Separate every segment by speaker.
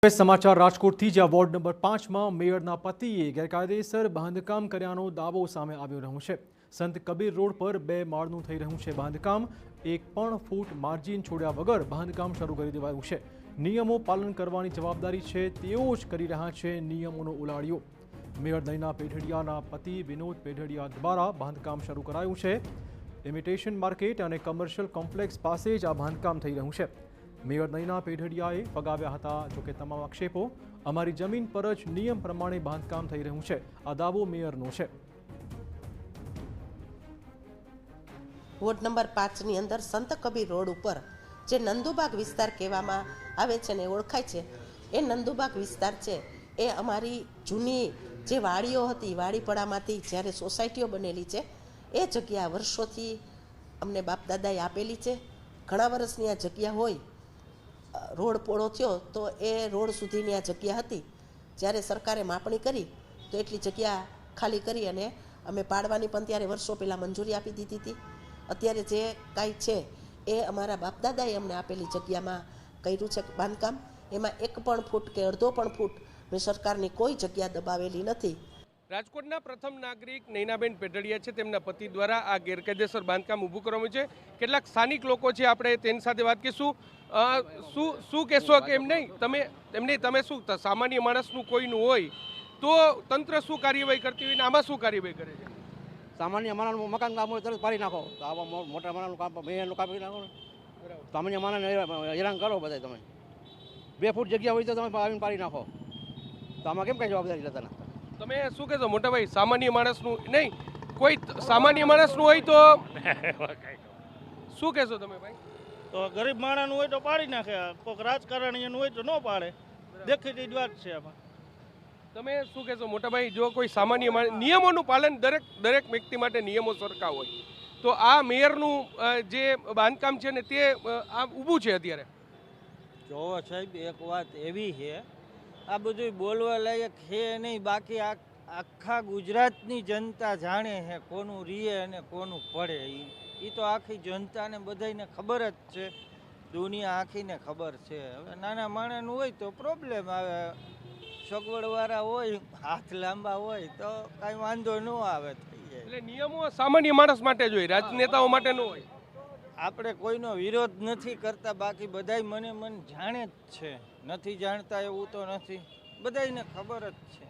Speaker 1: સમાચાર રાજકોટથી જ્યાં વોર્ડ નંબર 5માં મેયરના પતિએ ગેરકાયદેસર બાંધકામ કર્યાનો દાવો સામે આવી રહ્યો છે। સંત કબીર રોડ પર 2 માળનું થઈ રહ્યું છે બાંધકામ। 1 પણ ફૂટ માર્જિન છોડ્યા વગર બાંધકામ શરૂ કરી દેવાયું છે। નિયમો પાલન કરવાની જવાબદારી છે તેઓ જ કરી રહ્યા છે નિયમોનો ઉલાળ્યો। મેયર નયના પેઢડિયાના પતિ વિનોદ પેઢડિયા દ્વારા બાંધકામ શરૂ કરાયું છે। ઇમિટેશન માર્કેટ અને કમર્શિયલ કોમ્પ્લેક્સ પાસે જ આ બાંધકામ થઈ રહ્યું છે। મેયર નયના પેઢડિયાએ ફગાવ્યા હતા, જોકે તમામ આક્ષેપો અમારી જમીન પર જ નિયમ પ્રમાણે બાંધકામ થઈ રહ્યું છે, આ દાવો મેયરનો છે।
Speaker 2: વોર્ડ નંબર 5ની અંદર સંત કબીર રોડ ઉપર જે નંદુબાગ વિસ્તાર કહેવામાં આવે છે ને ઓળખાય છે, એ નંદુબાગ વિસ્તાર છે એ અમારી જૂની જે વાડીઓ હતી, વાડીપડામાંથી જ્યારે સોસાયટીઓ બનેલી છે એ જગ્યા વર્ષોથી અમને બાપ દાદાએ આપેલી છે। ઘણા વર્ષની આ જગ્યા હોય, રોડ પોળો થયો તો એ રોડ સુધીની આ જગ્યા હતી। જ્યારે સરકારે માપણી કરી તો એટલી જગ્યા ખાલી કરી અને અમે પાડવાની પણ ત્યારે વર્ષો પહેલાં મંજૂરી આપી દીધી હતી। અત્યારે જે કાંઈ છે એ અમારા બાપદાદાએ અમને આપેલી જગ્યામાં કર્યું છે બાંધકામ। એમાં 1 પણ ફૂટ કે અડધો પણ ફૂટ મેં સરકારની કોઈ જગ્યા દબાવેલી નથી।
Speaker 3: રાજકોટના પ્રથમ નાગરિક નયનાબેન પેઢડિયા છે, તેમના પતિ દ્વારા આ ગેરકાયદેસર બાંધકામ ઊભું કરવામાં છે। કેટલાક સ્થાનિક લોકો છે, આપણે તેની સાથે વાત કરીશું। શું કહેશો કે તમે શું સામાન્ય માણસનું કોઈનું હોય તો તંત્ર શું કાર્યવાહી કરતી હોય ને આમાં શું કાર્યવાહી કરે છે?
Speaker 4: સામાન્ય માણસનું મકાન કામ હોય તરત પાડી નાખો, તો આવા મોટા માણસનું કામ મેયરનું કામ કરી નાખો ને। સામાન્ય માણસને હેરાન કરો બધા। તમે 2 ફૂટ જગ્યા હોય તો તમે આવીને પાડી નાખો, તો આમાં કેમ કઈ જવાબદારી લેતા ના?
Speaker 3: તમે શું કહેશો મોટા ભાઈ, સામાન્ય માણસનું નહીં, કોઈ સામાન્ય માણસનું હોય તો શું કહેશો તમે ભાઈ?
Speaker 5: તો ગરીબ માણસનું હોય તો પાડી નાખે, કોઈક રાજકારણીનું હોય તો ન પાડે, દેખીતી જ વાત છે આમાં।
Speaker 3: તમે શું કહેશો મોટા ભાઈ, જો કોઈ સામાન્ય માણસ, નિયમોનું પાલન દરેક વ્યક્તિ માટે નિયમો સરખા હોય, તો આ મેયરનું જે બાંધકામ છે ને તે આ ઊભું છે અત્યારે?
Speaker 6: જોવો સાહેબ, એક વાત એવી છે, આ બધું બોલવા લાયક છે નહીં, બાકી આખા ગુજરાતની જનતા જાણે છે કોનું રીએ અને કોનું પડે। એ તો આખી જનતાને બધાને ખબર જ છે, દુનિયા આખીને ખબર છે। હવે નાના માણસનું હોય તો પ્રોબ્લેમ આવે, સગવડવાળા હોય, હાથ લાંબા હોય તો કાંઈ વાંધો ન આવે, થઈ જાય।
Speaker 3: એટલે નિયમો સામાન્ય માણસ માટે જ હોય, રાજનેતાઓ માટે ન હોય।
Speaker 6: આપણે કોઈનો વિરોધ નથી કરતા, બાકી બધાય મન જાણે જ છે, નથી જાણતા એવું તો નથી, બધાયને ખબર જ છે।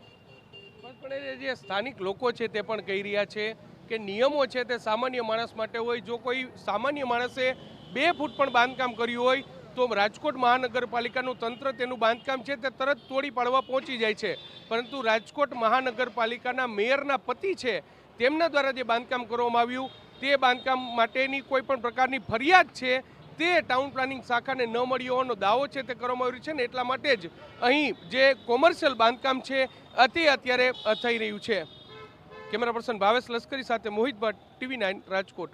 Speaker 3: પણ જે સ્થાનિક લોકો છે તે પણ કહી રહ્યા છે કે નિયમો છે તે સામાન્ય માણસ માટે હોય। જો કોઈ સામાન્ય માણસે 2 ફૂટ પણ બાંધકામ કર્યું હોય તો રાજકોટ મહાનગરપાલિકાનું તંત્ર તેનું બાંધકામ છે તે તરત તોડી પાડવા પહોંચી જાય છે, પરંતુ રાજકોટ મહાનગરપાલિકાના મેયરના પતિ છે તેમના દ્વારા જે બાંધકામ કરવામાં આવ્યું તે બાંધકામ માટેની કોઈ પણ પ્રકારની ફરિયાદ છે તે ટાઉન પ્લાનિંગ શાખાને ન મળી હોવાનો દાવો છે તે કરવામાં આવ્યો છે ને એટલા માટે જ અહીં જે કોમર્શિયલ બાંધકામ છે તે અત્યારે થઈ રહ્યું છે। કેમેરા પર્સન ભાવેશ લશ્કરી સાથે મોહિત ભટ્ટ, TV9 રાજકોટ।